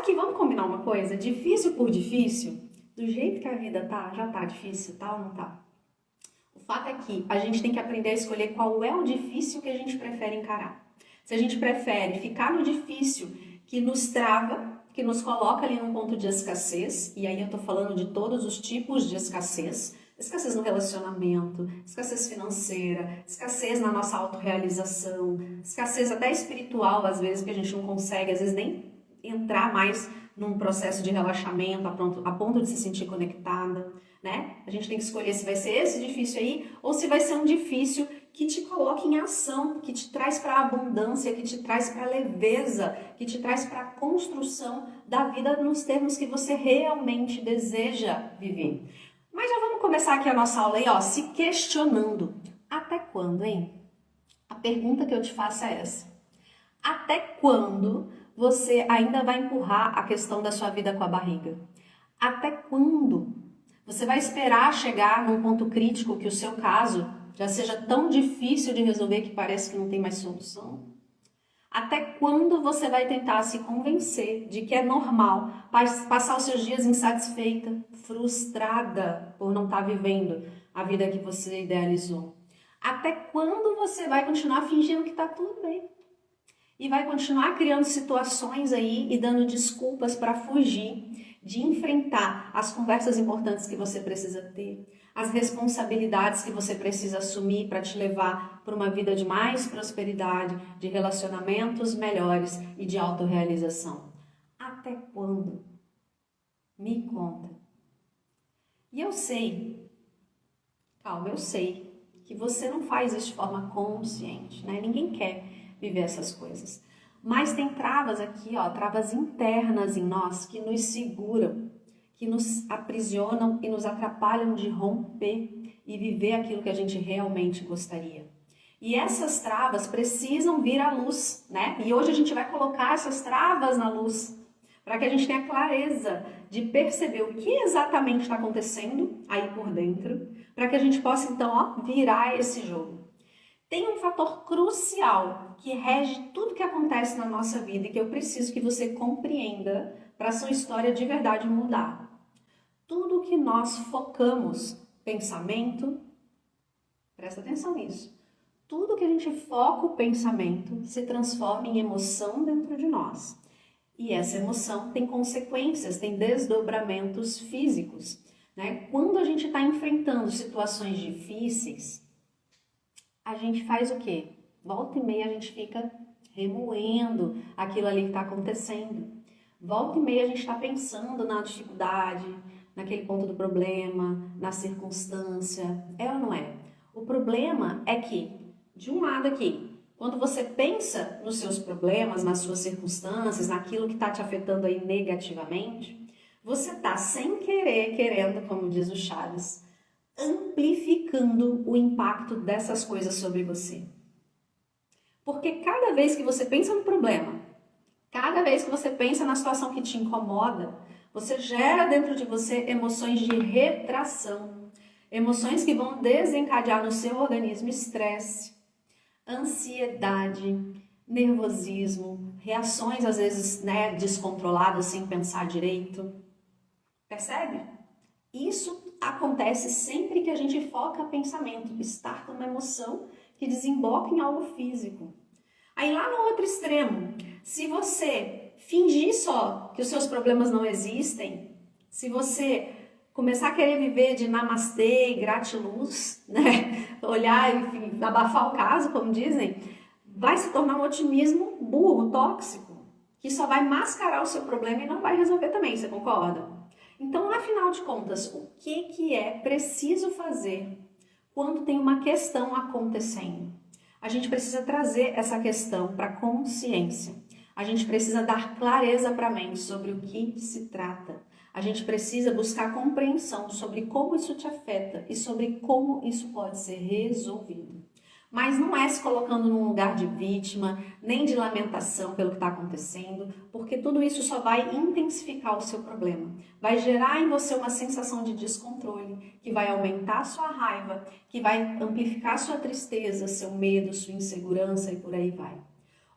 que, vamos combinar uma coisa, difícil por difícil, do jeito que a vida tá, já tá difícil, tá ou não tá? O fato é que a gente tem que aprender a escolher qual é o difícil que a gente prefere encarar. Se a gente prefere ficar no difícil que nos trava, que nos coloca ali num ponto de escassez, e aí eu tô falando de todos os tipos de escassez, escassez no relacionamento, escassez financeira, escassez na nossa autorrealização, escassez até espiritual, às vezes, que a gente não consegue, às vezes, nem entrar mais num processo de relaxamento a ponto de se sentir conectada, né? A gente tem que escolher se vai ser esse difícil aí ou se vai ser um difícil que te coloque em ação, que te traz para a abundância, que te traz para a leveza, que te traz para a construção da vida nos termos que você realmente deseja viver. Mas já vamos começar aqui a nossa aula aí, ó, se questionando. Até quando, hein? A pergunta que eu te faço é essa. Até quando você ainda vai empurrar a questão da sua vida com a barriga? Até quando você vai esperar chegar num ponto crítico que o seu caso já seja tão difícil de resolver que parece que não tem mais solução? Até quando você vai tentar se convencer de que é normal passar os seus dias insatisfeita, frustrada por não estar vivendo a vida que você idealizou? Até quando você vai continuar fingindo que está tudo bem? E vai continuar criando situações aí e dando desculpas para fugir de enfrentar as conversas importantes que você precisa ter, as responsabilidades que você precisa assumir para te levar para uma vida de mais prosperidade, de relacionamentos melhores e de autorrealização. Até quando? Me conta. E eu sei, calma, eu sei que você não faz isso de forma consciente, né? Ninguém quer viver essas coisas. Mas tem travas aqui, ó, travas internas em nós que nos seguram, que nos aprisionam e nos atrapalham de romper e viver aquilo que a gente realmente gostaria. E essas travas precisam vir à luz, né? E hoje a gente vai colocar essas travas na luz, para que a gente tenha clareza de perceber o que exatamente está acontecendo aí por dentro, para que a gente possa então, ó, virar esse jogo. Tem um fator crucial que rege tudo que acontece na nossa vida e que eu preciso que você compreenda para a sua história de verdade mudar. Tudo que nós focamos, pensamento, presta atenção nisso, tudo que a gente foca o pensamento se transforma em emoção dentro de nós. E essa emoção tem consequências, tem desdobramentos físicos, né? Quando a gente está enfrentando situações difíceis, a gente faz o quê? Volta e meia a gente fica remoendo aquilo ali que está acontecendo. Volta e meia a gente está pensando na dificuldade, naquele ponto do problema, na circunstância. É ou não é? O problema é que, de um lado aqui, quando você pensa nos seus problemas, nas suas circunstâncias, naquilo que está te afetando aí negativamente, você está sem querer, querendo, como diz o Chaves, amplificando o impacto dessas coisas sobre você. Porque cada vez que você pensa no problema, cada vez que você pensa na situação que te incomoda, você gera dentro de você emoções de retração, emoções que vão desencadear no seu organismo estresse, ansiedade, nervosismo, reações às vezes, né, descontroladas sem pensar direito. Percebe? Isso acontece sempre que a gente foca pensamento, estar com uma emoção que desemboca em algo físico. Aí lá no outro extremo, se você fingir só que os seus problemas não existem, se você começar a querer viver de namastê e gratiluz, né? Olhar, enfim, abafar o caso, como dizem, vai se tornar um otimismo burro, tóxico, que só vai mascarar o seu problema e não vai resolver também, você concorda? Então, afinal de contas, o que é preciso fazer quando tem uma questão acontecendo? A gente precisa trazer essa questão para a consciência. A gente precisa dar clareza para a mente sobre o que se trata. A gente precisa buscar compreensão sobre como isso te afeta e sobre como isso pode ser resolvido. Mas não é se colocando num lugar de vítima, nem de lamentação pelo que está acontecendo, porque tudo isso só vai intensificar o seu problema. Vai gerar em você uma sensação de descontrole, que vai aumentar a sua raiva, que vai amplificar sua tristeza, seu medo, sua insegurança e por aí vai.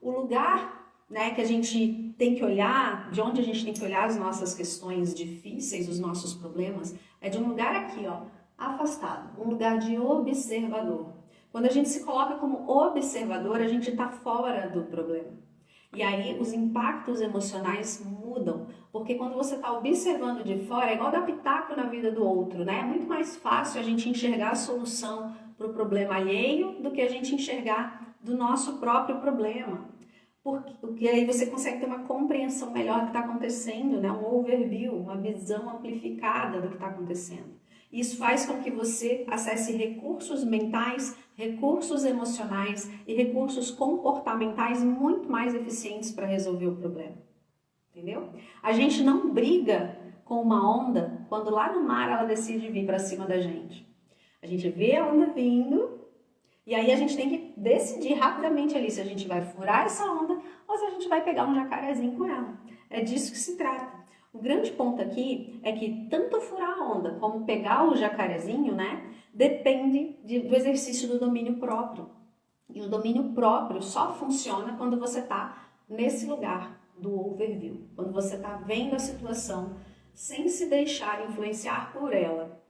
O lugar né, que a gente tem que olhar, de onde a gente tem que olhar as nossas questões difíceis, os nossos problemas, é de um lugar aqui, ó, afastado, um lugar de observador. Quando a gente se coloca como observador, a gente está fora do problema. E aí os impactos emocionais mudam, porque quando você está observando de fora, é igual dar pitaco na vida do outro, né? É muito mais fácil a gente enxergar a solução para o problema alheio do que a gente enxergar do nosso próprio problema. Porque aí você consegue ter uma compreensão melhor do que está acontecendo, né? Um overview, uma visão amplificada do que está acontecendo. Isso faz com que você acesse recursos mentais, recursos emocionais e recursos comportamentais muito mais eficientes para resolver o problema. Entendeu? A gente não briga com uma onda quando lá no mar ela decide vir para cima da gente. A gente vê a onda vindo e aí a gente tem que decidir rapidamente ali se a gente vai furar essa onda ou se a gente vai pegar um jacarezinho com ela. É disso que se trata. O grande ponto aqui é que tanto furar a onda como pegar o jacarezinho, né, depende do exercício do domínio próprio. E o domínio próprio só funciona quando você está nesse lugar do overview, quando você está vendo a situação sem se deixar influenciar por ela.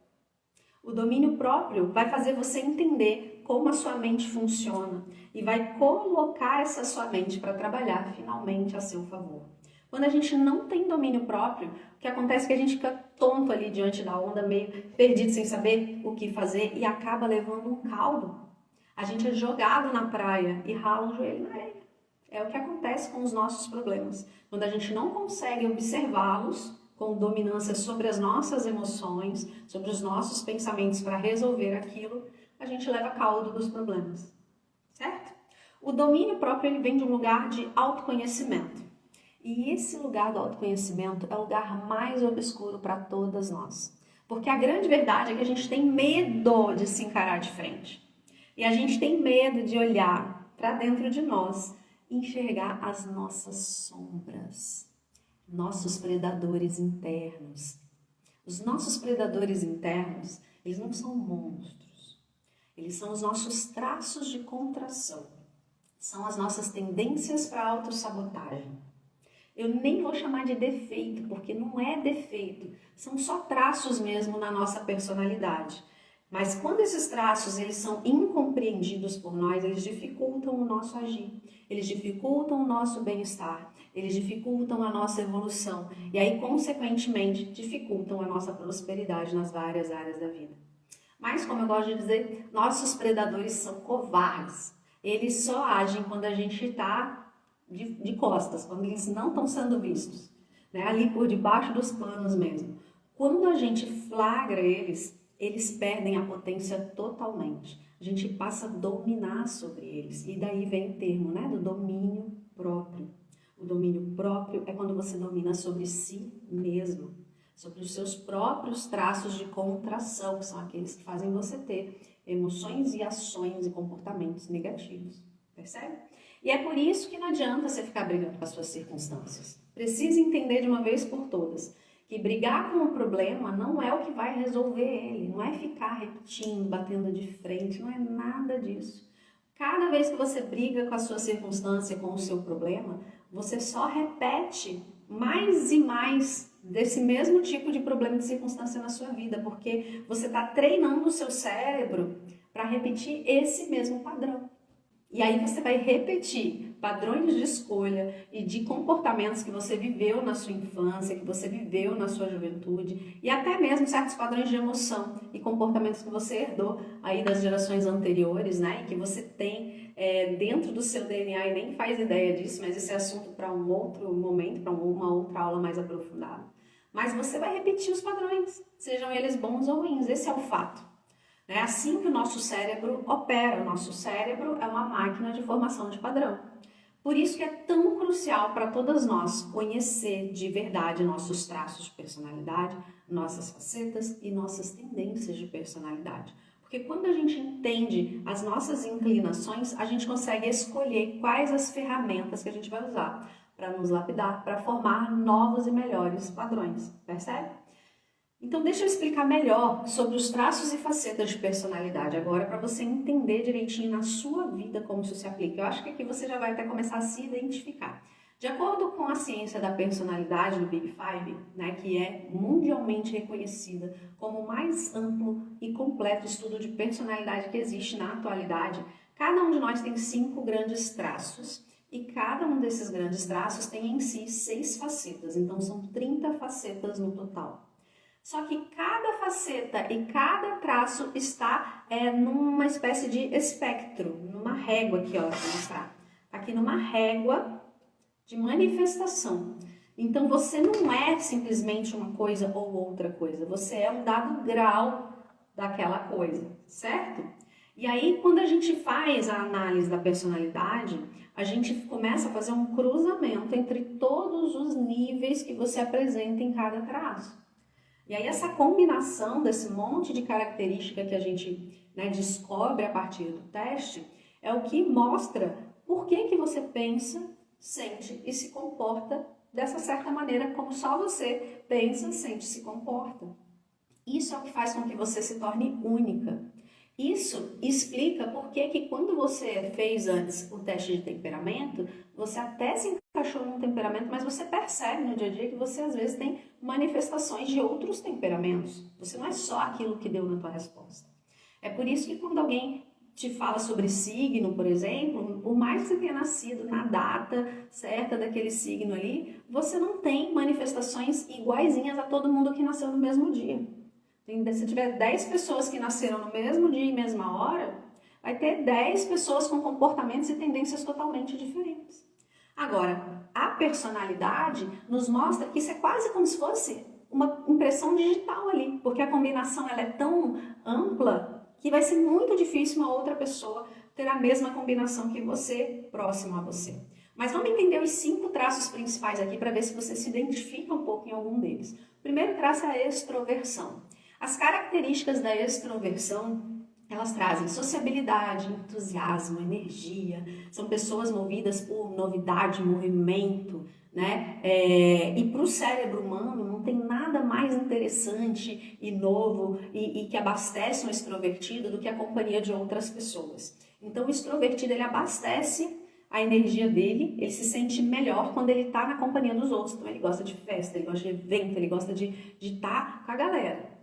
O domínio próprio vai fazer você entender como a sua mente funciona e vai colocar essa sua mente para trabalhar finalmente a seu favor. Quando a gente não tem domínio próprio, o que acontece é que a gente fica tonto ali diante da onda, meio perdido sem saber o que fazer e acaba levando um caldo. A gente é jogado na praia e rala um joelho na areia. É o que acontece com os nossos problemas. Quando a gente não consegue observá-los com dominância sobre as nossas emoções, sobre os nossos pensamentos para resolver aquilo, a gente leva caldo dos problemas, certo? O domínio próprio ele vem de um lugar de autoconhecimento. E esse lugar do autoconhecimento é o lugar mais obscuro para todas nós. Porque a grande verdade é que a gente tem medo de se encarar de frente. E a gente tem medo de olhar para dentro de nós e enxergar as nossas sombras, nossos predadores internos. Os nossos predadores internos, eles não são monstros. Eles são os nossos traços de contração. São as nossas tendências para a autossabotagem. Eu nem vou chamar de defeito, porque não é defeito. São só traços mesmo na nossa personalidade. Mas quando esses traços eles são incompreendidos por nós, eles dificultam o nosso agir. Eles dificultam o nosso bem-estar. Eles dificultam a nossa evolução. E aí, consequentemente, dificultam a nossa prosperidade nas várias áreas da vida. Mas, como eu gosto de dizer, nossos predadores são covardes. Eles só agem quando a gente está de costas, quando eles não estão sendo vistos, né? Ali por debaixo dos panos mesmo. Quando a gente flagra eles perdem a potência totalmente. A gente passa a dominar sobre eles. E daí vem o termo, né, do domínio próprio. O domínio próprio é quando você domina sobre si mesmo, sobre os seus próprios traços de contração, que são aqueles que fazem você ter emoções e ações e comportamentos negativos. Percebe? E é por isso que não adianta você ficar brigando com as suas circunstâncias. Precisa entender de uma vez por todas que brigar com o problema não é o que vai resolver ele, não é ficar repetindo, batendo de frente, não é nada disso. Cada vez que você briga com a sua circunstância, com o seu problema, você só repete mais e mais desse mesmo tipo de problema e de circunstância na sua vida, porque você está treinando o seu cérebro para repetir esse mesmo padrão. E aí você vai repetir padrões de escolha e de comportamentos que você viveu na sua infância, que você viveu na sua juventude, e até mesmo certos padrões de emoção e comportamentos que você herdou aí das gerações anteriores, né? E que você tem dentro do seu DNA e nem faz ideia disso, mas esse é assunto para um outro momento, para uma outra aula mais aprofundada. Mas você vai repetir os padrões, sejam eles bons ou ruins, esse é o fato. É assim que o nosso cérebro opera. O nosso cérebro é uma máquina de formação de padrão. Por isso que é tão crucial para todas nós conhecer de verdade nossos traços de personalidade, nossas facetas e nossas tendências de personalidade. Porque quando a gente entende as nossas inclinações, a gente consegue escolher quais as ferramentas que a gente vai usar para nos lapidar, para formar novos e melhores padrões. Percebe? Então, deixa eu explicar melhor sobre os traços e facetas de personalidade agora, para você entender direitinho na sua vida como isso se aplica. Eu acho que aqui você já vai até começar a se identificar. De acordo com a ciência da personalidade do Big Five, né, que é mundialmente reconhecida como o mais amplo e completo estudo de personalidade que existe na atualidade, cada um de nós tem 5 grandes traços e cada um desses grandes traços tem em si 6 facetas, então são 30 facetas no total. Só que cada faceta e cada traço está numa espécie de espectro, numa régua aqui, ó, vou mostrar. Aqui numa régua de manifestação. Então você não é simplesmente uma coisa ou outra coisa, você é um dado grau daquela coisa, certo? E aí quando a gente faz a análise da personalidade, a gente começa a fazer um cruzamento entre todos os níveis que você apresenta em cada traço. E aí essa combinação desse monte de característica que a gente, né, descobre a partir do teste é o que mostra por que você pensa, sente e se comporta dessa certa maneira como só você pensa, sente e se comporta. Isso é o que faz com que você se torne única. Isso explica por que quando você fez antes o teste de temperamento, você até se encaixou num temperamento, mas você percebe no dia a dia que você às vezes tem manifestações de outros temperamentos. Você não é só aquilo que deu na tua resposta. É por isso que quando alguém te fala sobre signo, por exemplo, por mais que você tenha nascido na data certa daquele signo ali, você não tem manifestações iguaizinhas a todo mundo que nasceu no mesmo dia. Se tiver 10 pessoas que nasceram no mesmo dia e mesma hora, vai ter 10 pessoas com comportamentos e tendências totalmente diferentes. Agora, a personalidade nos mostra que isso é quase como se fosse uma impressão digital ali, porque a combinação ela é tão ampla que vai ser muito difícil uma outra pessoa ter a mesma combinação que você, próximo a você. Mas vamos entender os 5 traços principais aqui para ver se você se identifica um pouco em algum deles. O primeiro traço é a extroversão. As características da extroversão, elas trazem sociabilidade, entusiasmo, energia, são pessoas movidas por novidade, movimento, né? E para o cérebro humano não tem nada mais interessante e novo e que abastece um extrovertido do que a companhia de outras pessoas. Então o extrovertido ele abastece a energia dele, ele se sente melhor quando ele está na companhia dos outros. Então ele gosta de festa, ele gosta de evento, ele gosta de estar com a galera.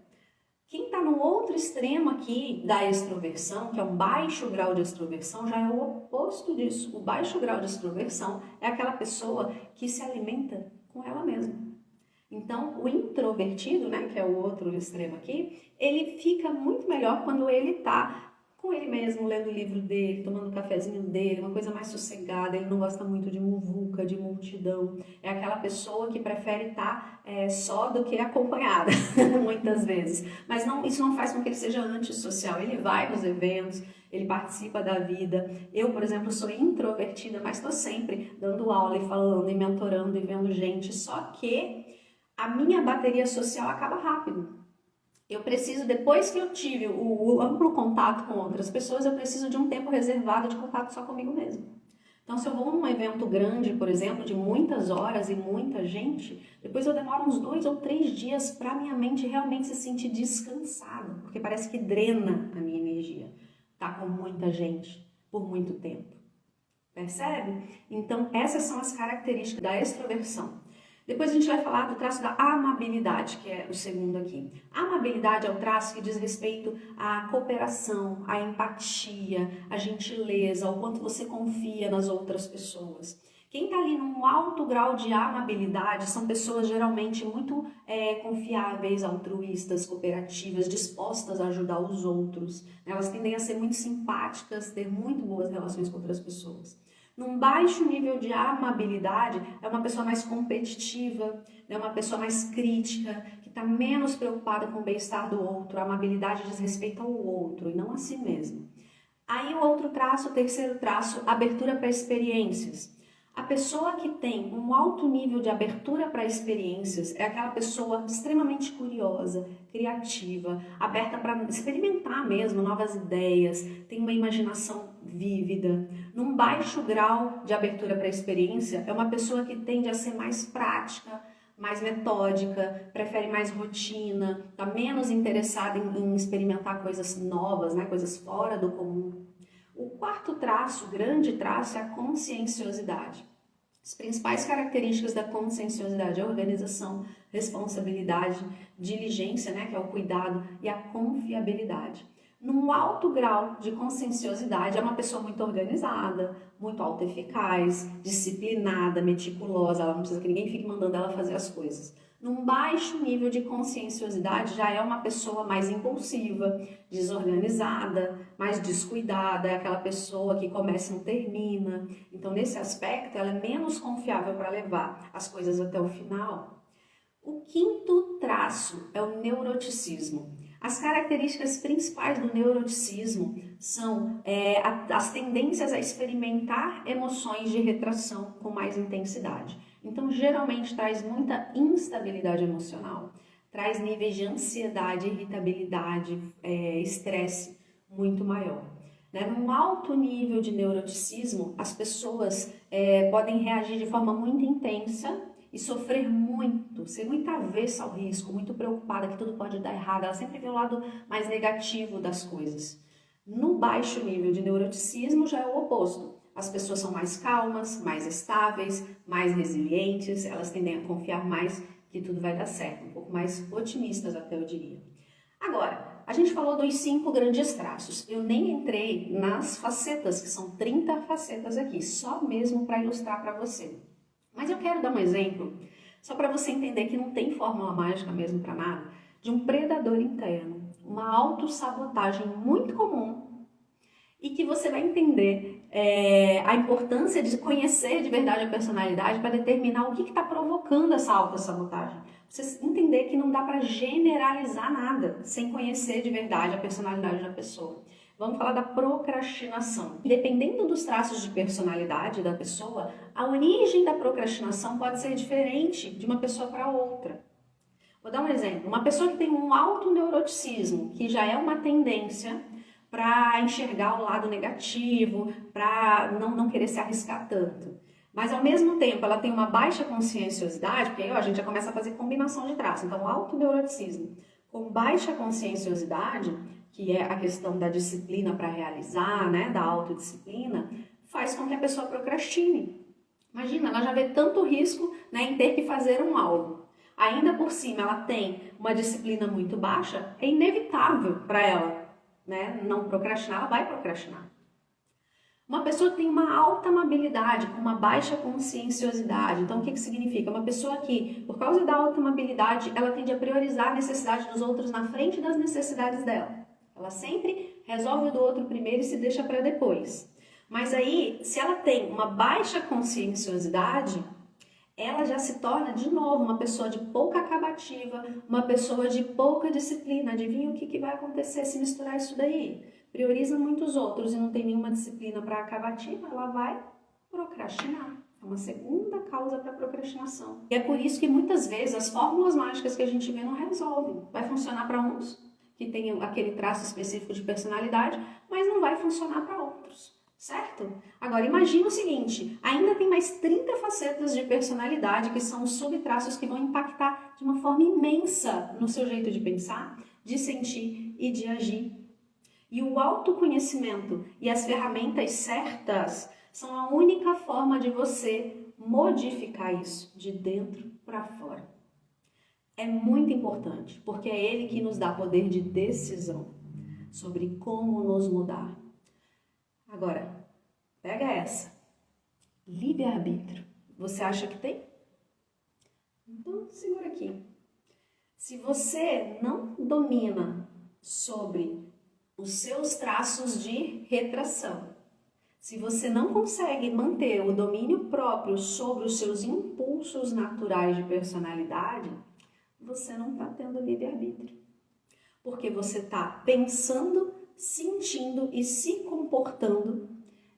Quem está no outro extremo aqui da extroversão, que é um baixo grau de extroversão, já é o oposto disso. O baixo grau de extroversão é aquela pessoa que se alimenta com ela mesma. Então, o introvertido, né, que é o outro extremo aqui, ele fica muito melhor quando ele está com ele mesmo, lendo o livro dele, tomando o cafezinho dele, uma coisa mais sossegada. Ele não gosta muito de muvuca, de multidão. É aquela pessoa que prefere estar só do que acompanhada, muitas vezes. Mas isso não faz com que ele seja antissocial. Ele vai nos eventos, ele participa da vida. Eu, por exemplo, sou introvertida, mas estou sempre dando aula e falando e mentorando e vendo gente. Só que a minha bateria social acaba rápido. Eu preciso, depois que eu tive o amplo contato com outras pessoas, eu preciso de um tempo reservado de contato só comigo mesmo. Então, se eu vou num evento grande, por exemplo, de muitas horas e muita gente, depois eu demoro uns 2 ou 3 dias para minha mente realmente se sentir descansada, porque parece que drena a minha energia. Tá com muita gente por muito tempo. Percebe? Então, essas são as características da extroversão. Depois a gente vai falar do traço da amabilidade, que é o segundo aqui. A amabilidade é o traço que diz respeito à cooperação, à empatia, à gentileza, ao quanto você confia nas outras pessoas. Quem está ali num alto grau de amabilidade são pessoas geralmente muito confiáveis, altruístas, cooperativas, dispostas a ajudar os outros. Elas tendem a ser muito simpáticas, ter muito boas relações com outras pessoas. Num baixo nível de amabilidade, é uma pessoa mais competitiva, é uma pessoa mais crítica, que está menos preocupada com o bem-estar do outro. A amabilidade diz respeito ao outro e não a si mesmo. Aí o outro traço, o terceiro traço, abertura para experiências. A pessoa que tem um alto nível de abertura para experiências é aquela pessoa extremamente curiosa, criativa, aberta para experimentar mesmo novas ideias, tem uma imaginação vívida. Num baixo grau de abertura para experiência, é uma pessoa que tende a ser mais prática, mais metódica, prefere mais rotina, está menos interessada em experimentar coisas novas, né, coisas fora do comum. O quarto traço, o grande traço, é a conscienciosidade. As principais características da conscienciosidade é a organização, responsabilidade, diligência, né, que é o cuidado, e a confiabilidade. Num alto grau de conscienciosidade, é uma pessoa muito organizada, muito autoeficaz, disciplinada, meticulosa, ela não precisa que ninguém fique mandando ela fazer as coisas. Num baixo nível de conscienciosidade, já é uma pessoa mais impulsiva, desorganizada, mais descuidada, é aquela pessoa que começa e não termina. Então, nesse aspecto, ela é menos confiável para levar as coisas até o final. O quinto traço é o neuroticismo. As características principais do neuroticismo são as tendências a experimentar emoções de retração com mais intensidade. Então, geralmente traz muita instabilidade emocional, traz níveis de ansiedade, irritabilidade, estresse muito maior. Num alto nível de neuroticismo, as pessoas podem reagir de forma muito intensa e sofrer muito, ser muito avessa ao risco, muito preocupada que tudo pode dar errado. Ela sempre vê o lado mais negativo das coisas. No baixo nível de neuroticismo já é o oposto. As pessoas são mais calmas, mais estáveis, mais resilientes, elas tendem a confiar mais que tudo vai dar certo, um pouco mais otimistas até eu diria. Agora, a gente falou dos 5 grandes traços. Eu nem entrei nas facetas, que são 30 facetas aqui, só mesmo para ilustrar para você. Mas eu quero dar um exemplo, só para você entender que não tem fórmula mágica mesmo para nada, de um predador interno, uma autossabotagem muito comum e que você vai entender a importância de conhecer de verdade a personalidade para determinar o que está provocando essa autossabotagem. Você entender que não dá para generalizar nada sem conhecer de verdade a personalidade da pessoa. Vamos falar da procrastinação. Dependendo dos traços de personalidade da pessoa, a origem da procrastinação pode ser diferente de uma pessoa para outra. Vou dar um exemplo. Uma pessoa que tem um alto neuroticismo, que já é uma tendência para enxergar o lado negativo, para não querer se arriscar tanto. Mas ao mesmo tempo ela tem uma baixa conscienciosidade, porque aí a gente já começa a fazer combinação de traços. Então, alto neuroticismo com baixa conscienciosidade, que é a questão da disciplina para realizar, né, da autodisciplina, faz com que a pessoa procrastine. Imagina, ela já vê tanto risco, né, em ter que fazer um algo. Ainda por cima, ela tem uma disciplina muito baixa, é inevitável para ela, né, não procrastinar, ela vai procrastinar. Uma pessoa que tem uma alta amabilidade, com uma baixa conscienciosidade. Então, o que significa? Uma pessoa que, por causa da alta amabilidade, ela tende a priorizar a necessidade dos outros na frente das necessidades dela. Ela sempre resolve o do outro primeiro e se deixa para depois. Mas aí, se ela tem uma baixa conscienciosidade, ela já se torna, de novo, uma pessoa de pouca acabativa, uma pessoa de pouca disciplina. Adivinha o que vai acontecer se misturar isso daí? Prioriza muitos outros e não tem nenhuma disciplina para acabativa, ela vai procrastinar. É uma segunda causa para procrastinação. E é por isso que muitas vezes as fórmulas mágicas que a gente vê não resolvem. Vai funcionar para uns que tem aquele traço específico de personalidade, mas não vai funcionar para outros. Certo? Agora, imagina o seguinte, ainda tem mais 30 facetas de personalidade que são os subtraços que vão impactar de uma forma imensa no seu jeito de pensar, de sentir e de agir. E o autoconhecimento e as ferramentas certas são a única forma de você modificar isso de dentro para fora. É muito importante, porque é ele que nos dá poder de decisão sobre como nos mudar. Agora, pega essa. Livre-arbítrio. Você acha que tem? Então, segura aqui. Se você não domina sobre os seus traços de retração, se você não consegue manter o domínio próprio sobre os seus impulsos naturais de personalidade, você não está tendo livre-arbítrio. Porque você está pensando, sentindo e se comportando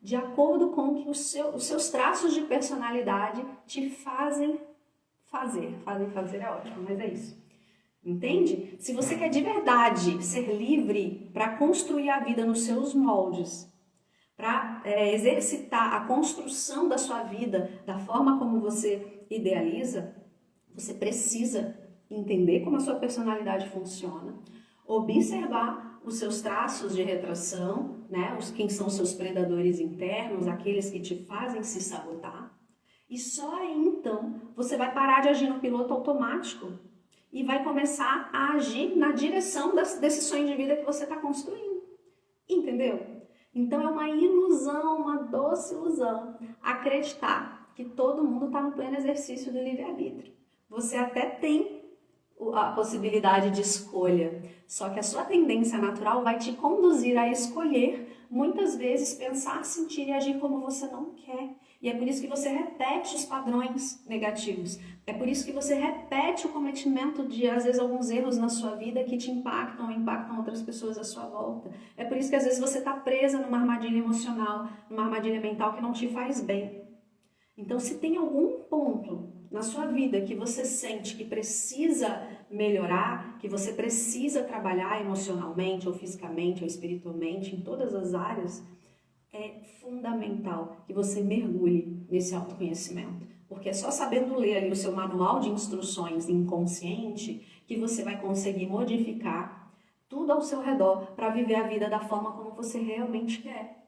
de acordo com o que os seus traços de personalidade te fazem fazer. Fazer é ótimo, mas é isso. Entende? Se você quer de verdade ser livre para construir a vida nos seus moldes, para exercitar a construção da sua vida da forma como você idealiza, você precisa entender como a sua personalidade funciona, observar os seus traços de retração, né? Quem são os seus predadores internos, aqueles que te fazem se sabotar, E só aí então você vai parar de agir no piloto automático e vai começar a agir na direção desse sonho de vida que você está construindo. Entendeu? Então é uma ilusão, uma doce ilusão, acreditar que todo mundo está no pleno exercício do livre-arbítrio. Você até tem a possibilidade de escolha, só que a sua tendência natural vai te conduzir a escolher, muitas vezes, pensar, sentir e agir como você não quer. E é por isso que você repete os padrões negativos. É por isso que você repete o cometimento de, às vezes, alguns erros na sua vida que te impactam ou impactam outras pessoas à sua volta. É por isso que, às vezes, você está presa numa armadilha emocional, numa armadilha mental que não te faz bem. Então, se tem algum ponto na sua vida que você sente que precisa melhorar, que você precisa trabalhar emocionalmente, ou fisicamente, ou espiritualmente, em todas as áreas, é fundamental que você mergulhe nesse autoconhecimento. Porque é só sabendo ler ali o seu manual de instruções inconsciente que você vai conseguir modificar tudo ao seu redor para viver a vida da forma como você realmente quer.